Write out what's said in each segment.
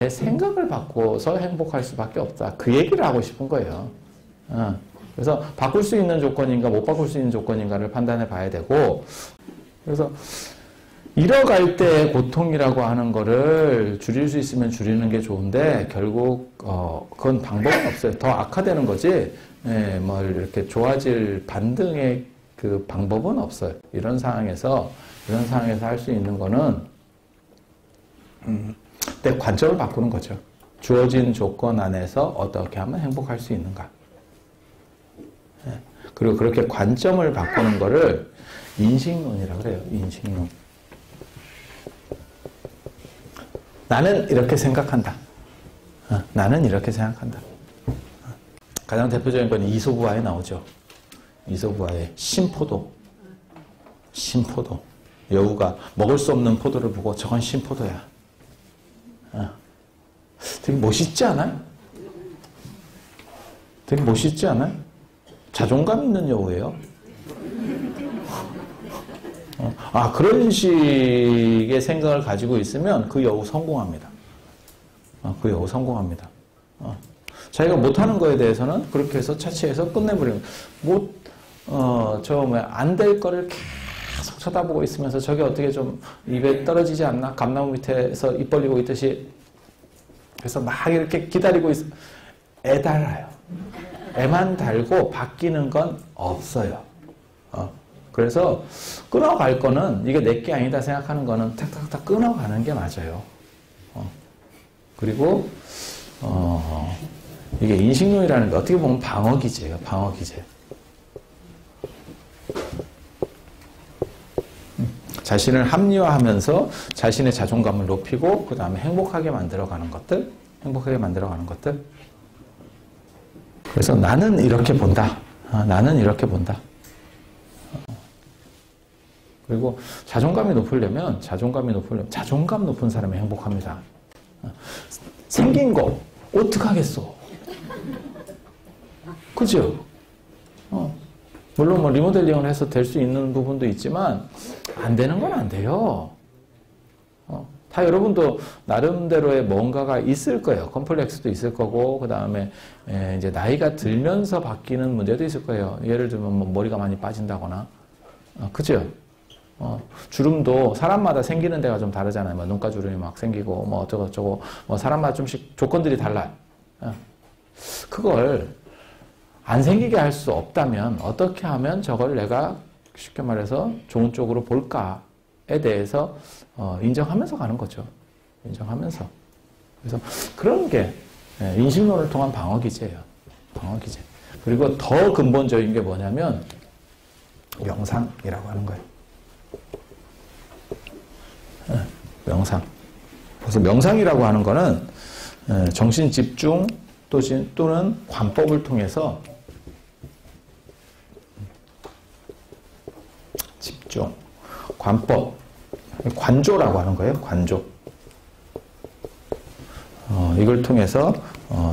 생각을 바꿔서 행복할 수밖에 없다. 그 얘기를 하고 싶은 거예요. 그래서 바꿀 수 있는 조건인가 못 바꿀 수 있는 조건인가를 판단해 봐야 되고, 그래서 잃어갈 때의 고통이라고 하는 거를 줄일 수 있으면 줄이는 게 좋은데, 결국 그건 방법은 없어요. 더 악화되는 거지, 뭐 이렇게 좋아질 반등의 그 방법은 없어요. 이런 상황에서 할 수 있는 거는 내 관점을 바꾸는 거죠. 주어진 조건 안에서 어떻게 하면 행복할 수 있는가. 그리고 그렇게 관점을 바꾸는 거를 인식론이라고 그래요. 인식론. 나는 이렇게 생각한다. 나는 이렇게 생각한다. 가장 대표적인 건 이솝우화에 나오죠. 이솝우화의 신포도. 여우가 먹을 수 없는 포도를 보고 저건 신포도야. 되게 멋있지 않아요? 되게 멋있지 않아요? 자존감 있는 여우예요. 그런 식의 생각을 가지고 있으면 그 여우 성공합니다. 그 여우 성공합니다. 자기가 못하는 거에 대해서는 그렇게 해서 차치해서 끝내버리는 거예요. 안 될 거를 계속 쳐다보고 있으면서 저게 어떻게 좀 입에 떨어지지 않나? 감나무 밑에서 입 벌리고 있듯이. 그래서 막 이렇게 기다리고 애달아요. 애만 달고 바뀌는 건 없어요. 그래서 끊어갈 거는 이게 내게 아니다 생각하는 거는 탁탁탁 끊어가는 게 맞아요. 그리고 이게 인식론이라는 게 어떻게 보면 방어기제예요. 방어기제. 자신을 합리화하면서 자신의 자존감을 높이고 그 다음에 행복하게 만들어가는 것들. 그래서 나는 이렇게 본다. 나는 이렇게 본다. 그리고 자존감 높은 사람이 행복합니다. 생긴 거 어떡하겠어. 그죠? 물론 뭐 리모델링을 해서 될 수 있는 부분도 있지만 안 되는 건 안 돼요. 다 여러분도 나름대로의 뭔가가 있을 거예요. 컴플렉스도 있을 거고, 그 다음에 이제 나이가 들면서 바뀌는 문제도 있을 거예요. 예를 들면 뭐 머리가 많이 빠진다거나, 그죠? 주름도 사람마다 생기는 데가 좀 다르잖아요. 뭐 눈가 주름이 막 생기고, 뭐 어쩌고저쩌고, 뭐 사람마다 좀씩 조건들이 달라요. 그걸 안 생기게 할 수 없다면 어떻게 하면 저걸 내가 쉽게 말해서 좋은 쪽으로 볼까에 대해서 인정하면서 가는 거죠. 인정하면서. 그래서 그런 게 인식론을 통한 방어기제예요. 방어기제. 그리고 더 근본적인 게 뭐냐면 명상이라고 하는 거예요. 명상. 그래서 명상이라고 하는 거는 정신 집중 또는 관법을 통해서 집중, 관법, 관조라고 하는 거예요. 관조. 이걸 통해서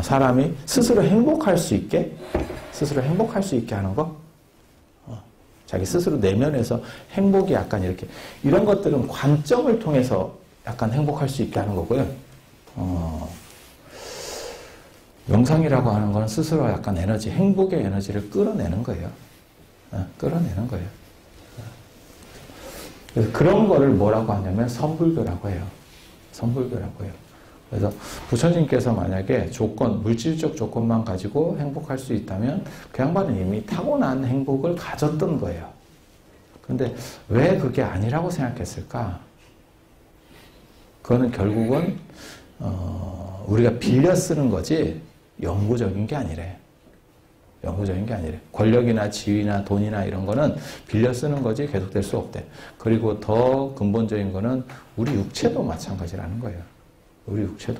사람이 스스로 행복할 수 있게 하는 거. 자기 스스로 내면에서 행복이 약간 이렇게, 이런 것들은 관점을 통해서 약간 행복할 수 있게 하는 거고요. 명상이라고 하는 건 스스로 약간 행복의 에너지를 끌어내는 거예요. 끌어내는 거예요. 그래서 그런 거를 뭐라고 하냐면 선불교라고 해요. 선불교라고 해요. 그래서 부처님께서 만약에 물질적 조건만 가지고 행복할 수 있다면 그 양반은 이미 타고난 행복을 가졌던 거예요. 그런데 왜 그게 아니라고 생각했을까? 그거는 결국은 우리가 빌려 쓰는 거지 영구적인 게 아니래. 영구적인 게 아니래. 권력이나 지위나 돈이나 이런 거는 빌려 쓰는 거지 계속될 수 없대. 그리고 더 근본적인 거는 우리 육체도 마찬가지라는 거예요. 우리 육체도.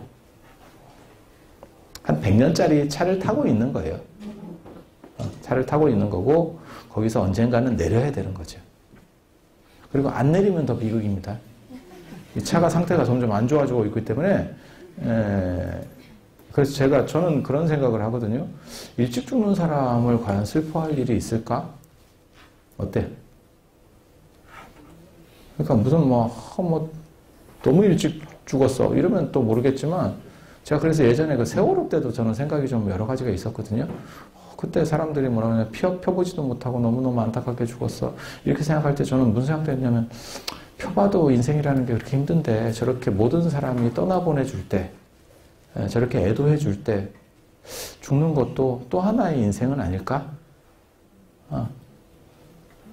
한 100년짜리 차를 타고 있는 거예요. 차를 타고 있는 거고 거기서 언젠가는 내려야 되는 거죠. 그리고 안 내리면 더 비극입니다. 이 차가 상태가 점점 안 좋아지고 있기 때문에 그래서 저는 그런 생각을 하거든요. 일찍 죽는 사람을 과연 슬퍼할 일이 있을까? 어때? 그러니까 무슨 너무 일찍 죽었어 이러면 또 모르겠지만 제가 그래서 예전에 그 세월호 때도 저는 생각이 좀 여러 가지가 있었거든요. 그때 사람들이 뭐라 그러냐, 펴보지도 못하고 너무너무 안타깝게 죽었어. 이렇게 생각할 때 저는 무슨 생각도 했냐면, 펴봐도 인생이라는 게 그렇게 힘든데, 저렇게 모든 사람이 떠나보내줄 때, 저렇게 애도해줄 때, 죽는 것도 또 하나의 인생은 아닐까?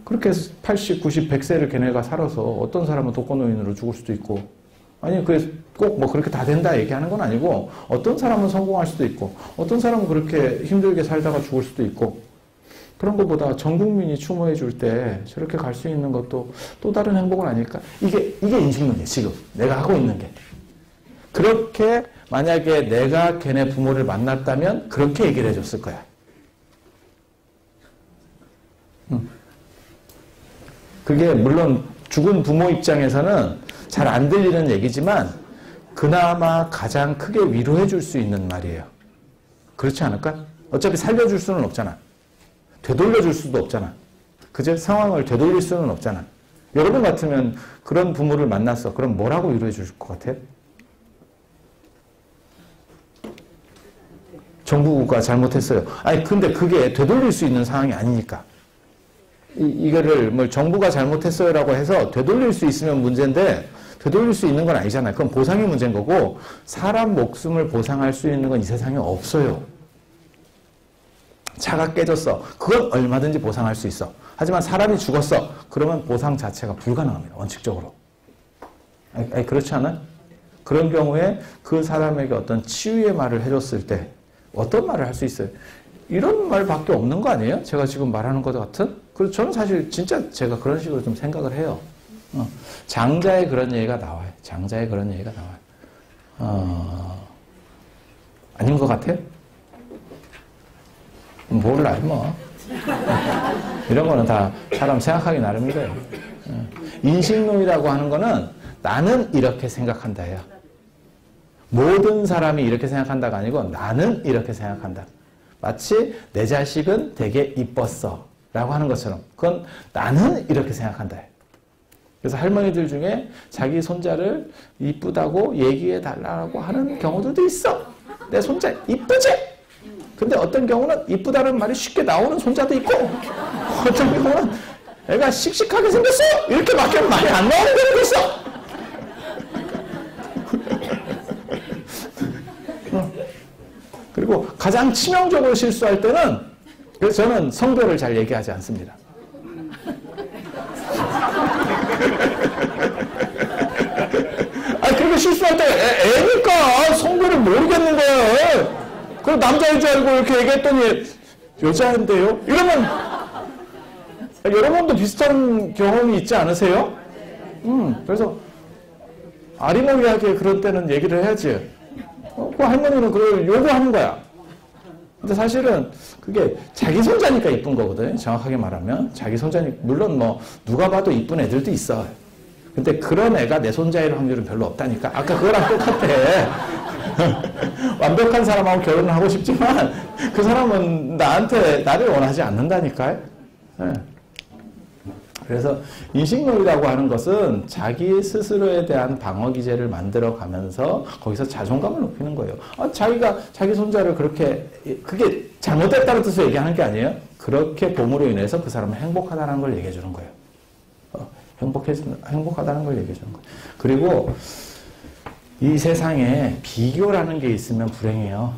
그렇게 80, 90, 100세를 걔네가 살아서 어떤 사람은 독거노인으로 죽을 수도 있고, 아니, 그게 꼭 뭐 그렇게 다 된다 얘기하는 건 아니고, 어떤 사람은 성공할 수도 있고, 어떤 사람은 그렇게 힘들게 살다가 죽을 수도 있고, 그런 것보다 전 국민이 추모해 줄 때 저렇게 갈 수 있는 것도 또 다른 행복은 아닐까? 이게 인식론이에요, 지금. 내가 하고 있는 게. 그렇게 만약에 내가 걔네 부모를 만났다면 그렇게 얘기를 해줬을 거야. 그게 물론 죽은 부모 입장에서는 잘 안 들리는 얘기지만 그나마 가장 크게 위로해 줄 수 있는 말이에요. 그렇지 않을까? 어차피 살려줄 수는 없잖아. 되돌려 줄 수도 없잖아. 그제 상황을 되돌릴 수는 없잖아. 여러분 같으면 그런 부모를 만났어. 그럼 뭐라고 위로해 줄 것 같아요? 정부가 잘못했어요. 아니 근데 그게 되돌릴 수 있는 상황이 아니니까. 이거를 뭐 정부가 잘못했어요라고 해서 되돌릴 수 있으면 문제인데 되돌릴 수 있는 건 아니잖아요. 그건 보상이 문제인 거고 사람 목숨을 보상할 수 있는 건 이 세상에 없어요. 차가 깨졌어. 그건 얼마든지 보상할 수 있어. 하지만 사람이 죽었어. 그러면 보상 자체가 불가능합니다. 원칙적으로. 아니 그렇지 않아요? 그런 경우에 그 사람에게 어떤 치유의 말을 해줬을 때 어떤 말을 할 수 있어요? 이런 말밖에 없는 거 아니에요? 제가 지금 말하는 것 같은? 그래서 저는 사실 진짜 제가 그런 식으로 좀 생각을 해요. 장자의 그런 얘기가 나와요. 장자의 그런 얘기가 나와요. 아닌 것 같아요? 몰라요, 뭐. 이런 거는 다 사람 생각하기 나름이래요. 인식론이라고 하는 거는 나는 이렇게 생각한다예요. 모든 사람이 이렇게 생각한다가 아니고 나는 이렇게 생각한다. 마치 내 자식은 되게 이뻤어 라고 하는 것처럼 그건 나는 이렇게 생각한다. 그래서 할머니들 중에 자기 손자를 이쁘다고 얘기해 달라고 하는 경우들도 있어. 내 손자 이쁘지? 근데 어떤 경우는 이쁘다는 말이 쉽게 나오는 손자도 있고 어떤 경우는 애가 씩씩하게 생겼어 이렇게밖에 말이 안 나오는 경우도 있어. 그리고 가장 치명적으로 실수할 때는 그래서 저는 성별을 잘 얘기하지 않습니다. 아니 그렇게 실수할 때 애니까 성별을 모르겠는 거예요. 그리고 남자인 줄 알고 이렇게 얘기했더니 여자인데요? 이러면 여러분도 비슷한 경험이 있지 않으세요? 그래서 아리몽이하게 그럴 때는 얘기를 해야지. 그 할머니는 그걸 요구하는 거야. 근데 사실은 그게 자기 손자니까 이쁜 거거든. 정확하게 말하면 자기 손자니 물론 뭐 누가 봐도 이쁜 애들도 있어. 근데 그런 애가 내 손자일 확률은 별로 없다니까. 아까 그거랑 똑같아. 완벽한 사람하고 결혼을 하고 싶지만 그 사람은 나를 원하지 않는다니까요. 네. 그래서 인식론이라고 하는 것은 자기 스스로에 대한 방어 기제를 만들어 가면서 거기서 자존감을 높이는 거예요. 자기가 자기 손자를 그렇게 그게 잘못됐다는 뜻으로 얘기하는 게 아니에요. 그렇게 봄으로 인해서 그 사람은 행복하다는 걸 얘기해 주는 거예요. 행복하다는 걸 얘기해 주는 거예요. 그리고 이 세상에 비교라는 게 있으면 불행해요.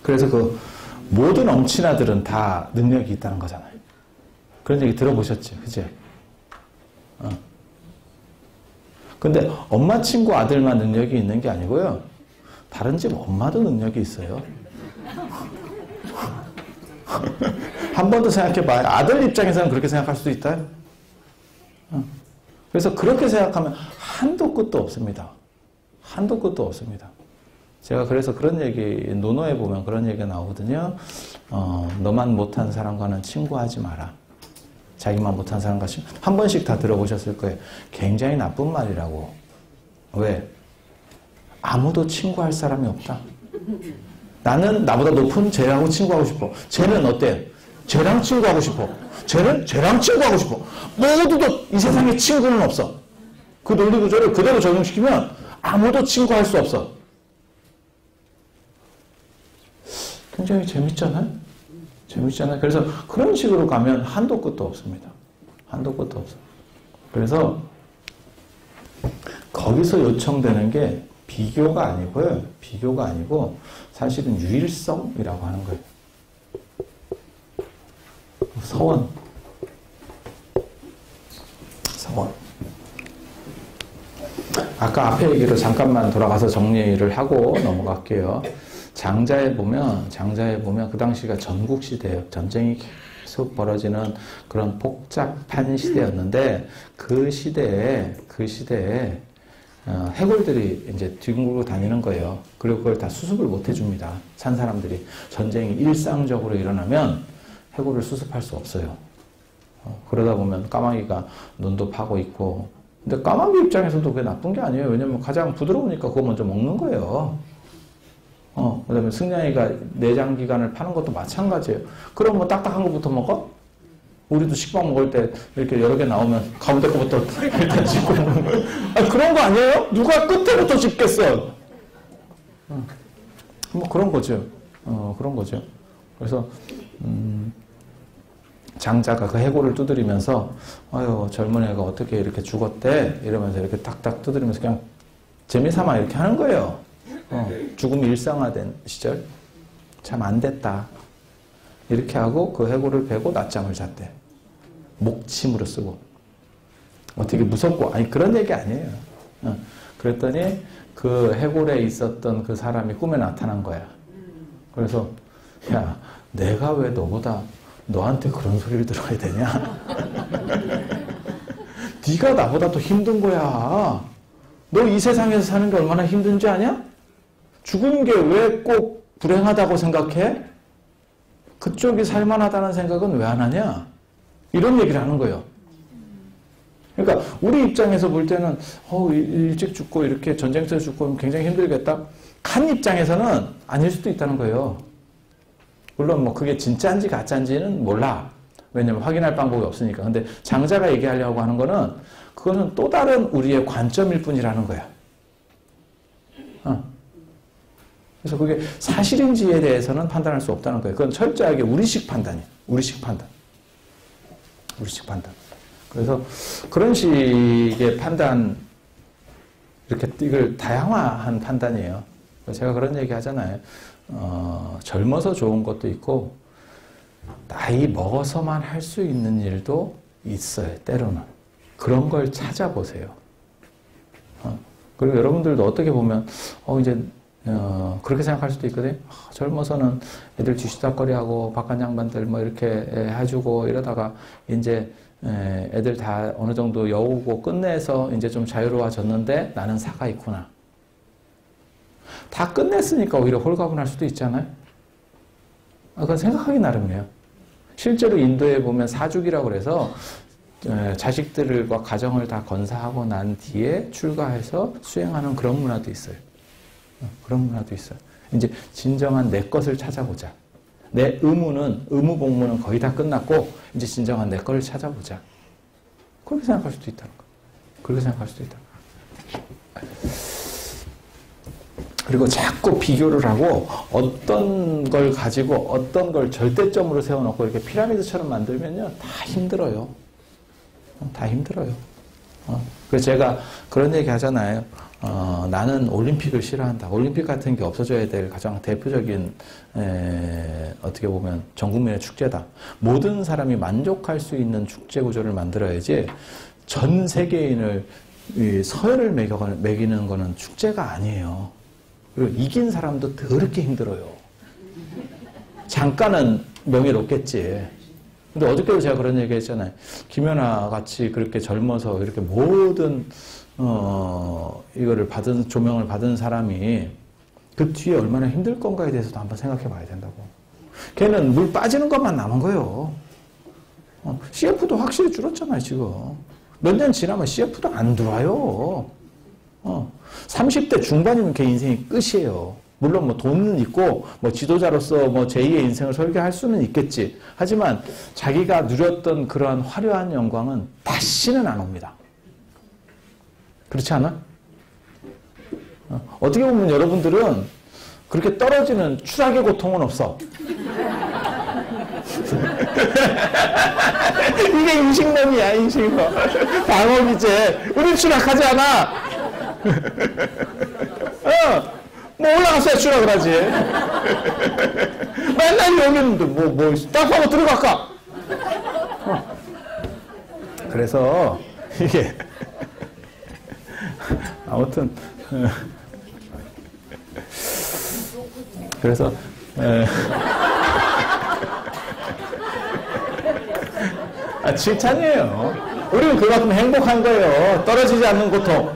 그래서 그 모든 엄친아들은 다 능력이 있다는 거잖아요. 그런 얘기 들어보셨지, 그치? 근데 엄마 친구 아들만 능력이 있는 게 아니고요. 다른 집 엄마도 능력이 있어요. 한 번 더 생각해봐요. 아들 입장에서는 그렇게 생각할 수도 있다. 그래서 그렇게 생각하면 한도 끝도 없습니다. 한도 끝도 없습니다. 제가 그래서 그런 얘기, 논어에 보면 그런 얘기가 나오거든요. 너만 못한 사람과는 친구하지 마라. 자기만 못한 사람과 한 번씩 다 들어보셨을 거예요. 굉장히 나쁜 말이라고. 왜? 아무도 친구할 사람이 없다. 나는 나보다 높은 쟤하고 친구하고 싶어. 쟤는 어때? 쟤랑 친구하고 싶어. 쟤는 쟤랑 친구하고 싶어. 모두도 이 세상에 친구는 없어. 그 논리 구조를 그대로 적용시키면 아무도 친구할 수 없어. 굉장히 재밌잖아요? 재밌잖아요? 그래서 그런 식으로 가면 한도 끝도 없습니다. 한도 끝도 없어. 그래서 거기서 요청되는 게 비교가 아니고요. 비교가 아니고 사실은 유일성이라고 하는 거예요. 서원. 서원. 아까 앞에 얘기로 잠깐만 돌아가서 정리를 하고 넘어갈게요. 장자에 보면 그 당시가 전국시대예요. 전쟁이 계속 벌어지는 그런 복잡한 시대였는데 그 시대에 해골들이 이제 뒹굴고 다니는 거예요. 그리고 그걸 다 수습을 못 해줍니다. 산 사람들이. 전쟁이 일상적으로 일어나면 해골을 수습할 수 없어요. 그러다 보면 까마귀가 눈도 파고 있고. 근데 까마귀 입장에서도 그게 나쁜 게 아니에요. 왜냐면 가장 부드러우니까 그거 먼저 먹는 거예요. 그 다음에 승냥이가 내장기관을 파는 것도 마찬가지예요. 그럼 뭐 딱딱한 것부터 먹어? 우리도 식빵 먹을 때 이렇게 여러 개 나오면 가운데 거부터 일단 짚고 있는 거예요. 아니, 그런 거 아니에요? 누가 끝에부터 짚겠어? 뭐 그런 거죠. 그런 거죠. 그래서, 장자가 그 해골을 두드리면서, 아유, 젊은 애가 어떻게 이렇게 죽었대? 이러면서 이렇게 탁탁 두드리면서 그냥 재미삼아 이렇게 하는 거예요. 죽음이 일상화된 시절. 참 안 됐다. 이렇게 하고 그 해골을 베고 낮잠을 잤대. 목침으로 쓰고. 어떻게 무섭고, 아니, 그런 얘기 아니에요. 그랬더니 그 해골에 있었던 그 사람이 꿈에 나타난 거야. 그래서, 야, 내가 왜 너한테 그런 소리를 들어야 되냐? 네가 나보다 더 힘든 거야. 너 이 세상에서 사는 게 얼마나 힘든지 아냐? 죽은 게 왜 꼭 불행하다고 생각해? 그쪽이 살만하다는 생각은 왜 안 하냐? 이런 얘기를 하는 거예요. 그러니까 우리 입장에서 볼 때는 일찍 죽고 이렇게 전쟁터에 죽고 굉장히 힘들겠다. 칸 입장에서는 아닐 수도 있다는 거예요. 물론 뭐 그게 진짜인지 가짜인지는 몰라. 왜냐면 확인할 방법이 없으니까. 근데 장자가 얘기하려고 하는 거는 그거는 또 다른 우리의 관점일 뿐이라는 거야. 그래서 그게 사실인지에 대해서는 판단할 수 없다는 거예요. 그건 철저하게 우리식 판단이에요. 우리식 판단. 우리식 판단. 그래서 그런 식의 판단, 이걸 다양화한 판단이에요. 제가 그런 얘기 하잖아요. 젊어서 좋은 것도 있고, 나이 먹어서만 할 수 있는 일도 있어요. 때로는. 그런 걸 찾아보세요. 그리고 여러분들도 어떻게 보면, 이제, 그렇게 생각할 수도 있거든요. 젊어서는 애들 쥐시닥거리하고 바깥 양반들 뭐 이렇게 해주고 이러다가 이제 애들 다 어느 정도 여우고 끝내서 이제 좀 자유로워졌는데 나는 사가 있구나. 다 끝냈으니까 오히려 홀가분할 수도 있잖아요. 그건 생각하기 나름이에요. 실제로 인도에 보면 사죽이라고 그래서 자식들과 가정을 다 건사하고 난 뒤에 출가해서 수행하는 그런 문화도 있어요. 그런 문화도 있어요. 이제 진정한 내 것을 찾아보자. 내 의무 복무는 거의 다 끝났고 이제 진정한 내 것을 찾아보자. 그렇게 생각할 수도 있다는 거. 그렇게 생각할 수도 있다. 그리고 자꾸 비교를 하고 어떤 걸 가지고 어떤 걸 절대점으로 세워놓고 이렇게 피라미드처럼 만들면요 다 힘들어요. 다 힘들어요. 그래서 제가 그런 얘기 하잖아요. 나는 올림픽을 싫어한다. 올림픽 같은 게 없어져야 될 가장 대표적인 어떻게 보면 전 국민의 축제다. 모든 사람이 만족할 수 있는 축제 구조를 만들어야지 전 세계인을 서열을 매기는 거는 축제가 아니에요. 그리고 이긴 사람도 더럽게 힘들어요. 잠깐은 명예롭겠지. 근데 어저께도 제가 그런 얘기 했잖아요. 김연아 같이 그렇게 젊어서 이렇게 모든 이거를 조명을 받은 사람이 그 뒤에 얼마나 힘들 건가에 대해서도 한번 생각해 봐야 된다고. 걔는 물 빠지는 것만 남은 거예요. CF도 확실히 줄었잖아요, 지금. 몇 년 지나면 CF도 안 들어와요. 30대 중반이면 걔 인생이 끝이에요. 물론 뭐 돈은 있고 뭐 지도자로서 뭐 제2의 인생을 설계할 수는 있겠지. 하지만 자기가 누렸던 그러한 화려한 영광은 다시는 안 옵니다. 그렇지 않아? 어떻게 보면 여러분들은 그렇게 떨어지는 추락의 고통은 없어. 이게 인식론이야, 인식론. 방어기제. 우린 추락하지 않아. 뭐 올라갔어야 추락을 하지. 맨날 여기 있는데 딱 하고 들어갈까? 그래서 이게 아무튼 그래서 칭찬이에요. 우리는 그만큼 행복한 거예요. 떨어지지 않는 고통.